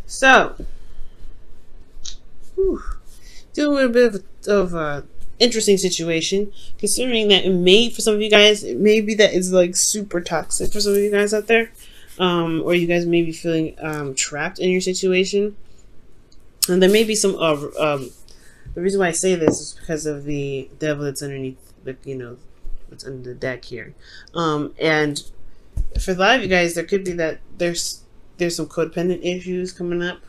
So, whew, dealing with a bit of a interesting situation, considering that it may, for some of you guys, it may be that it's like super toxic for some of you guys out there, or you guys may be feeling trapped in your situation, and there may be some the reason why I say this is because of the devil that's underneath the what's under the deck here, and for a lot of you guys, there could be that there's some codependent issues coming up.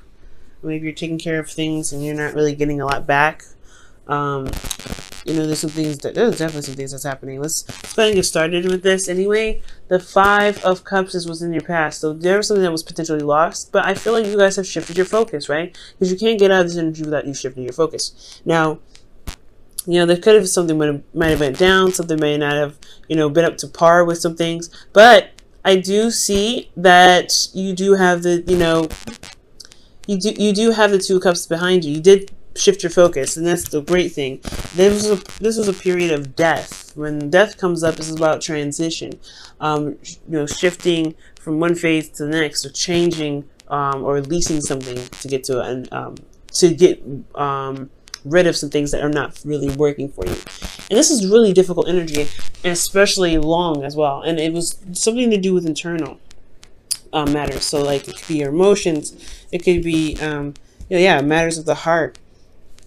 Maybe you're taking care of things and you're not really getting a lot back. There's definitely some things that's happening. Let's go ahead and get started with this. Anyway, the Five of Cups is what's in your past. So there was something that was potentially lost, but I feel like you guys have shifted your focus, right? Because you can't get out of this energy without you shifting your focus. Now, there could have something might have went down, something may not have, been up to par with some things, but I do see that you do have the, you do have the Two of Cups behind you. You did shift your focus, and that's the great thing. This was a period of death. When death comes up, this is about transition, shifting from one phase to the next, or changing, or releasing something to get rid of some things that are not really working for you. And this is really difficult energy, and especially long as well. And it was something to do with internal matters. So like it could be your emotions, it could be matters of the heart.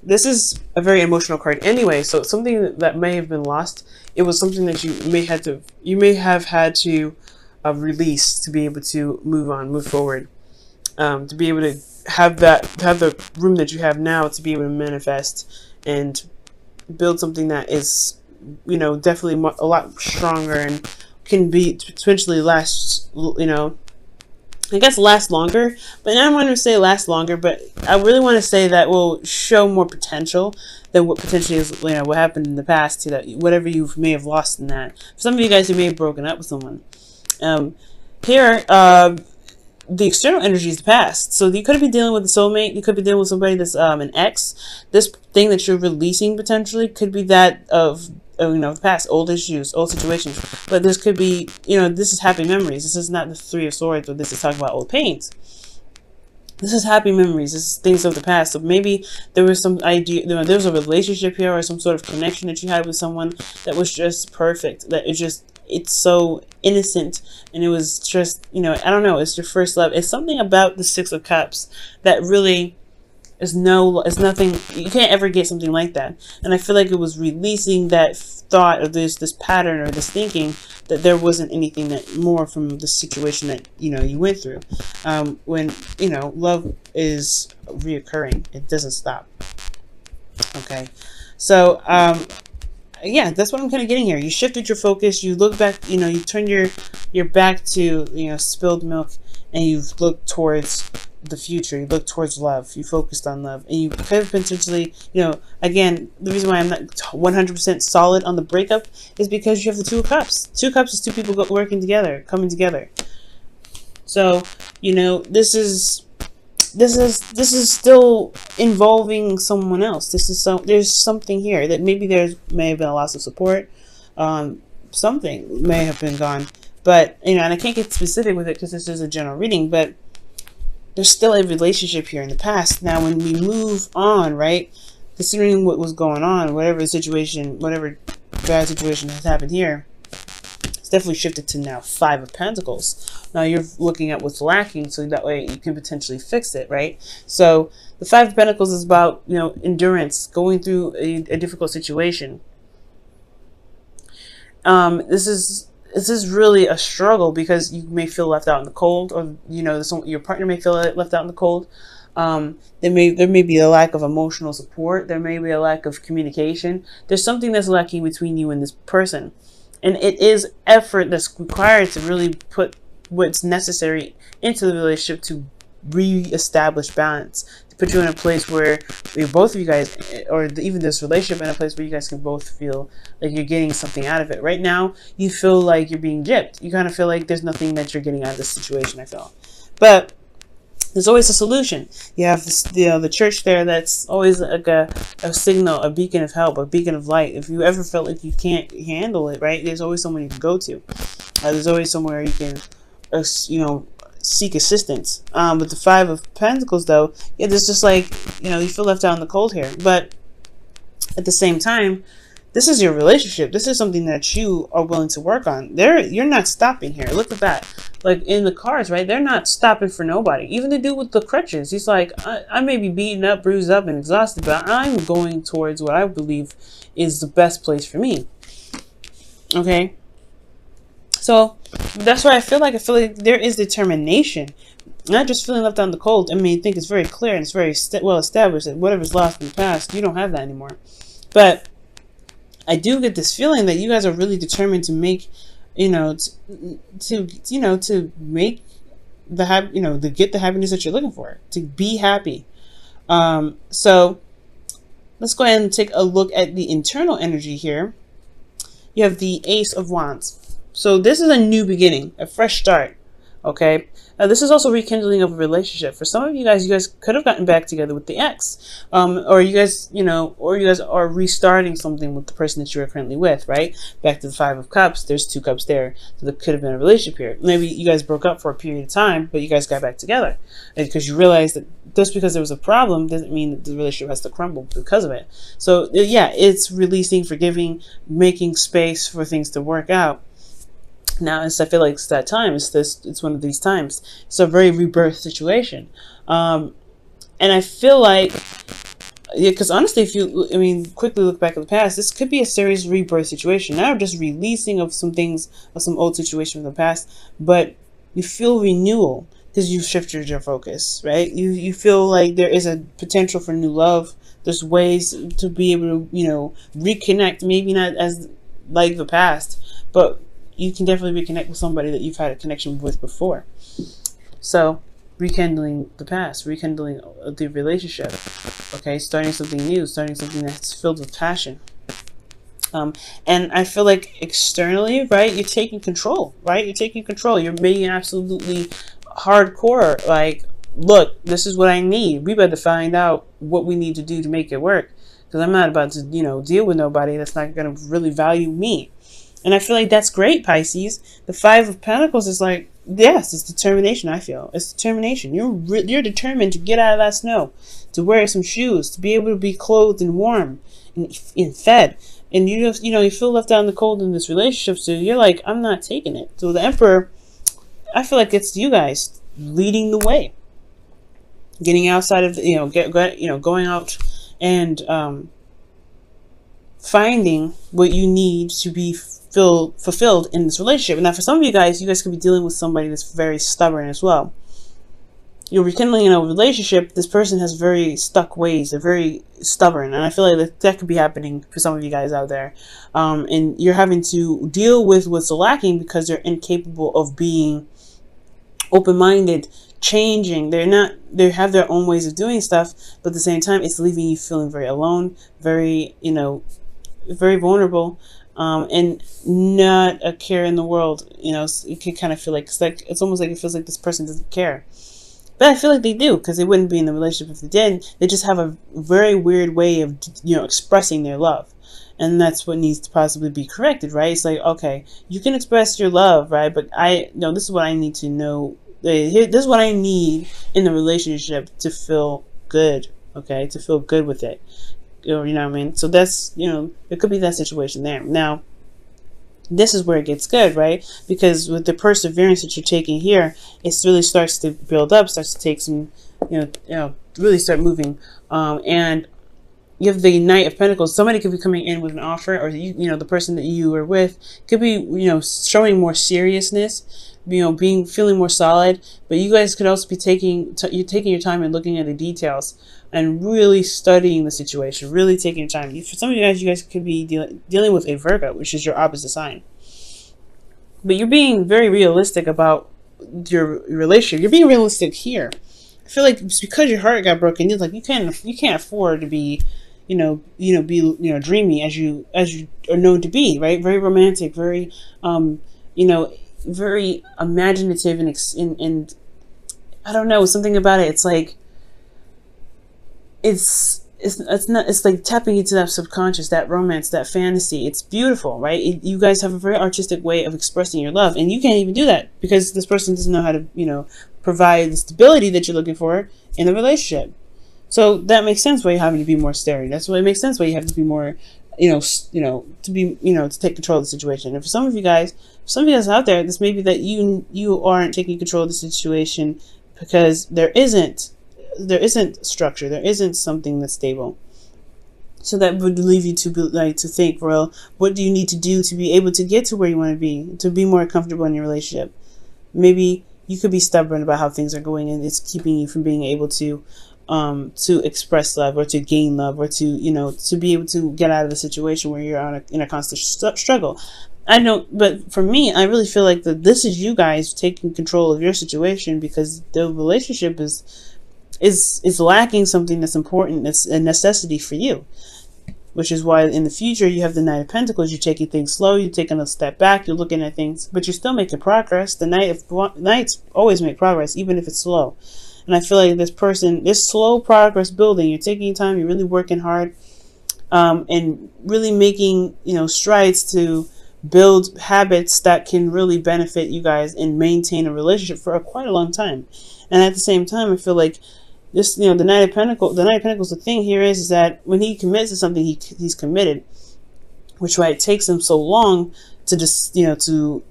This is a very emotional card anyway, so it's something that may have been lost. It was something that you may have had to release to be able to move forward, to be able to have the room that you have now to be able to manifest and build something that is, definitely a lot stronger and can be potentially last, I guess last longer, but I don't want to say last longer, but I really want to say that will show more potential than what potentially is, what happened in the past to that, whatever you may have lost in that. For some of you guys who may have broken up with someone, the external energy is the past. So you could be dealing with a soulmate. You could be dealing with somebody that's an ex. This thing that you're releasing potentially could be that of the past, old issues, old situations. But this could be, this is happy memories. This is not the Three of Swords, or this is talking about old pains. This is happy memories. This is things of the past. So maybe there was some idea, there was a relationship here or some sort of connection that you had with someone that was just perfect. That it's so innocent, and it was just, I don't know, it's your first love. It's something about the Six of Cups that really is nothing. You can't ever get something like that. And I feel like it was releasing that thought of this pattern or this thinking that there wasn't anything that more from the situation that you went through. When love is reoccurring, it doesn't stop. Okay, so yeah, that's what I'm kind of getting here. You shifted your focus. You look back. You turn your back to spilled milk, and you've looked towards the future. You look towards love. You focused on love, and you could potentially, again, the reason why I'm not 100% solid on the breakup is because you have the Two of Cups. Two Cups is two people working together, coming together. So this is still involving someone else. There's something here that maybe may have been a loss of support. Something may have been gone, but and I can't get specific with it because this is a general reading, but there's still a relationship here in the past. Now, when we move on, right, considering what was going on, whatever bad situation has happened here, it's definitely shifted to now Five of Pentacles. Now you're looking at what's lacking, so that way you can potentially fix it, right? So the Five of Pentacles is about, endurance, going through a difficult situation. This is really a struggle because you may feel left out in the cold, or your partner may feel left out in the cold. There may be a lack of emotional support. There may be a lack of communication. There's something that's lacking between you and this person, and it is effort that's required to really put what's necessary into the relationship to re-establish balance, to put you in a place where both of you guys, or even this relationship, in a place where you guys can both feel like you're getting something out of it. Right now, you feel like you're being gypped. You kind of feel like there's nothing that you're getting out of this situation, I feel. But there's always a solution. You have this, the church there that's always like a signal, a beacon of help, a beacon of light. If you ever felt like you can't handle it, right, there's always someone you can go to. There's always somewhere you can, seek assistance. With the Five of Pentacles, though, yeah, there's just like, you feel left out in the cold here. But at the same time, this is your relationship. This is something that you are willing to work on. You're not stopping here. Look at that. Like in the cards, right? They're not stopping for nobody. Even the dude with the crutches. He's like, I may be beaten up, bruised up, and exhausted, but I'm going towards what I believe is the best place for me. Okay? So that's why I feel like there is determination. Not just feeling left out in the cold. I mean, I think it's very clear and it's very well established that whatever's lost in the past, you don't have that anymore. But I do get this feeling that you guys are really determined to make, to make to get the happiness that you're looking for, to be happy. So let's go ahead and take a look at the internal energy here. You have the Ace of Wands. So this is a new beginning, a fresh start. Okay. Now this is also rekindling of a relationship. For some of you guys could have gotten back together with the ex, or you guys are restarting something with the person that you are currently with, right? Back to the Five of Cups. There's 2 cups there, so there could have been a relationship here. Maybe you guys broke up for a period of time, but you guys got back together because you realized that just because there was a problem doesn't mean that the relationship has to crumble because of it. So yeah, it's releasing, forgiving, making space for things to work out. Now, I feel like it's that time. It's one of these times. It's a very rebirth situation. And I feel like, yeah, because honestly, quickly look back at the past, this could be a serious rebirth situation. Not just releasing of some things, of some old situation from the past, but you feel renewal because you've shifted your focus, right? You feel like there is a potential for new love. There's ways to be able to, reconnect, maybe not as like the past, but you can definitely reconnect with somebody that you've had a connection with before. So, rekindling the past, rekindling the relationship, okay? Starting something new, starting something that's filled with passion. And I feel like externally, right, you're taking control, right? You're taking control. You're being absolutely hardcore, like, look, this is what I need. We better find out what we need to do to make it work. Because I'm not about to, deal with nobody that's not going to really value me. And I feel like that's great, Pisces. The Five of Pentacles is like, yes, it's determination, I feel. It's determination. You're determined to get out of that snow, to wear some shoes, to be able to be clothed and warm and fed. And you feel left out in the cold in this relationship, so you're like, I'm not taking it. So the Emperor, I feel like it's you guys leading the way. Getting outside of the, going out and finding what you need to be fulfilled in this relationship. And now for some of you guys could be dealing with somebody that's very stubborn as well. You're rekindling a relationship. This person has very stuck ways. They're very stubborn. And I feel like that could be happening for some of you guys out there. And you're having to deal with what's lacking because they're incapable of being open-minded, changing. They have their own ways of doing stuff, but at the same time, it's leaving you feeling very alone, very, very vulnerable. And not a care in the world. You can kind of feel like it's almost like it feels like this person doesn't care, but I feel like they do, because they wouldn't be in the relationship if they did. They just have a very weird way of expressing their love, and that's what needs to possibly be corrected, right? It's like, okay, you can express your love, right? But this is what I need to know. This is what I need in the relationship to feel good. Okay, to feel good with it. You know what I mean? So that's, it could be that situation there. Now, this is where it gets good, right? Because with the perseverance that you're taking here, it really starts to build up, starts to take some, really start moving. And you have the Knight of Pentacles. Somebody could be coming in with an offer, or the person that you are with could be, showing more seriousness, feeling more solid. But you guys could also be taking your time and looking at the details and really studying the situation, really taking your time. For some of you guys could be dealing with a Virgo, which is your opposite sign. But you're being very realistic about your relationship. You're being realistic here. I feel like it's because your heart got broken. It's like you can't afford to be, dreamy as you are known to be, right? Very romantic, very, very imaginative, and I don't know, something about it. It's like it's like tapping into that subconscious, that romance, that fantasy. It's beautiful, right? You guys have a very artistic way of expressing your love, and you can't even do that because this person doesn't know how to, provide the stability that you're looking for in a relationship. So that makes sense why you're having to be more steady. That's why it makes sense why you have to be more, to be, to take control of the situation. And for some of you guys out there, this may be that you aren't taking control of the situation because there isn't structure, there isn't something that's stable. So that would leave you to think, well, what do you need to do to be able to get to where you want to be more comfortable in your relationship? Maybe you could be stubborn about how things are going, and it's keeping you from being able to express love, or to gain love, or to be able to get out of the situation where you're in a constant struggle. I know, but for me, I really feel like that this is you guys taking control of your situation, because the relationship is lacking something that's important, that's a necessity for you. Which is why in the future you have the Knight of Pentacles. You're taking things slow, you're taking a step back, you're looking at things, but you're still making progress. The Knights always make progress, even if it's slow. And I feel like this slow progress building, you're taking your time, you're really working hard, and really making, strides to build habits that can really benefit you guys and maintain a relationship for quite a long time. And at the same time, I feel like this, the Knight of Pentacles, the thing here is that when he commits to something, he's committed, which why it takes him so long to just, to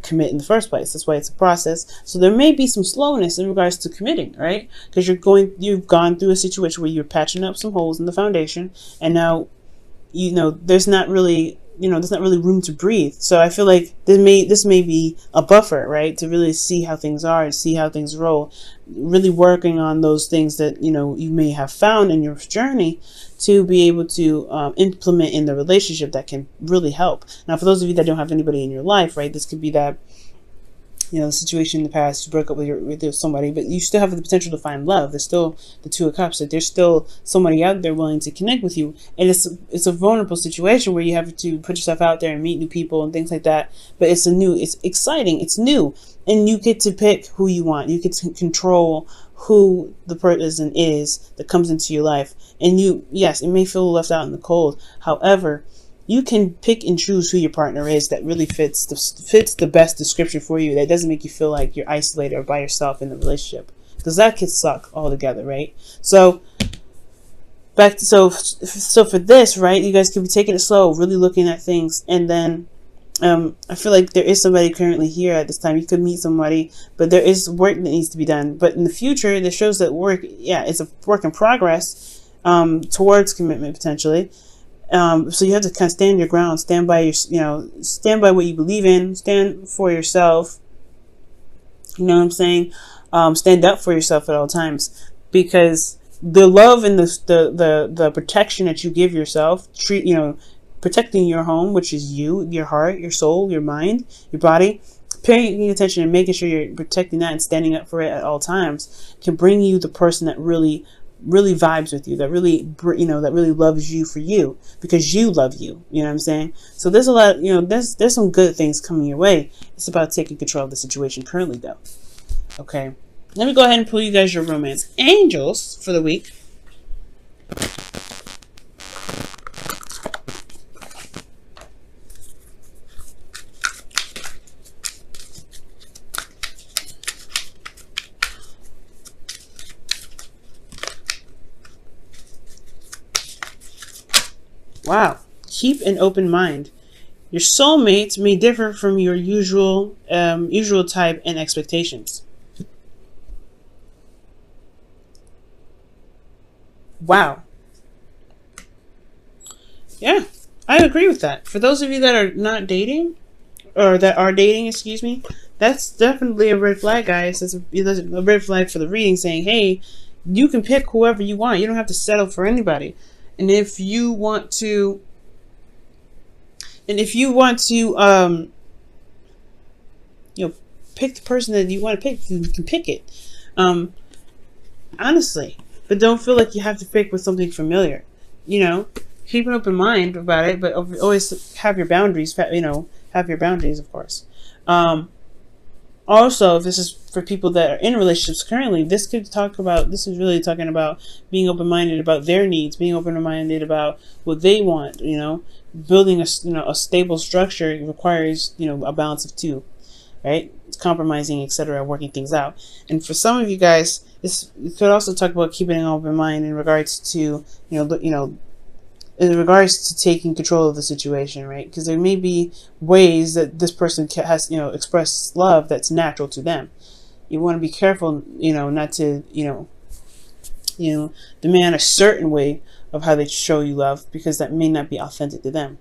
commit in the first place. That's why it's a process. So there may be some slowness in regards to committing, right? Because you've gone through a situation where you're patching up some holes in the foundation, and now, there's not really room to breathe. So I feel like this may be a buffer, right? To really see how things are and see how things roll. Really working on those things that, you may have found in your journey to be able to implement in the relationship that can really help. Now, for those of you that don't have anybody in your life, right? This could be that, the situation in the past, you broke up with somebody, but you still have the potential to find love. There's still the Two of Cups, that there's still somebody out there willing to connect with you. And it's a vulnerable situation where you have to put yourself out there and meet new people and things like that. But it's exciting, it's new. And you get to pick who you want. You get to control who the person is that comes into your life. And yes, it may feel left out in the cold. However, you can pick and choose who your partner is that really fits the best description for you. That doesn't make you feel like you're isolated or by yourself in the relationship, because that could suck altogether, right? So so for this, right, you guys could be taking it slow, really looking at things, and then I feel like there is somebody currently here at this time. You could meet somebody, but there is work that needs to be done. But in the future, this shows that it's a work in progress towards commitment potentially. So you have to kind of stand your ground, stand by stand by what you believe in, stand for yourself. You know what I'm saying? Stand up for yourself at all times, because the love and the protection that you give yourself, protecting your home, which is you, your heart, your soul, your mind, your body, paying attention and making sure you're protecting that and standing up for it at all times, can bring you the person that really vibes with you, that really loves you for you, because you love you. You know what I'm saying? So there's a lot, there's some good things coming your way. It's about taking control of the situation currently, though. Okay, let me go ahead and pull you guys your romance angels for the week. Wow. Keep an open mind. Your soulmates may differ from your usual type and expectations. Wow. Yeah, I agree with that. For those of you that are not dating, or that are dating, excuse me, that's definitely a red flag, guys. It's a red flag for the reading, saying, hey, you can pick whoever you want. You don't have to settle for anybody. And if you want to, pick the person that you want to pick, you can pick it. Honestly, but don't feel like you have to pick with something familiar. Keep an open mind about it, but always have your boundaries. Have your boundaries, of course. Also, if this is for people that are in relationships currently, this is really talking about being open-minded about their needs, being open-minded about what they want. Building a stable structure requires, a balance of two. right? It's compromising, etc., working things out. And for some of you guys, you could also talk about keeping an open mind in regards to, in regards to taking control of the situation, right? Because there may be ways that this person has, expressed love that's natural to them. You want to be careful, not to, demand a certain way of how they show you love, because that may not be authentic to them.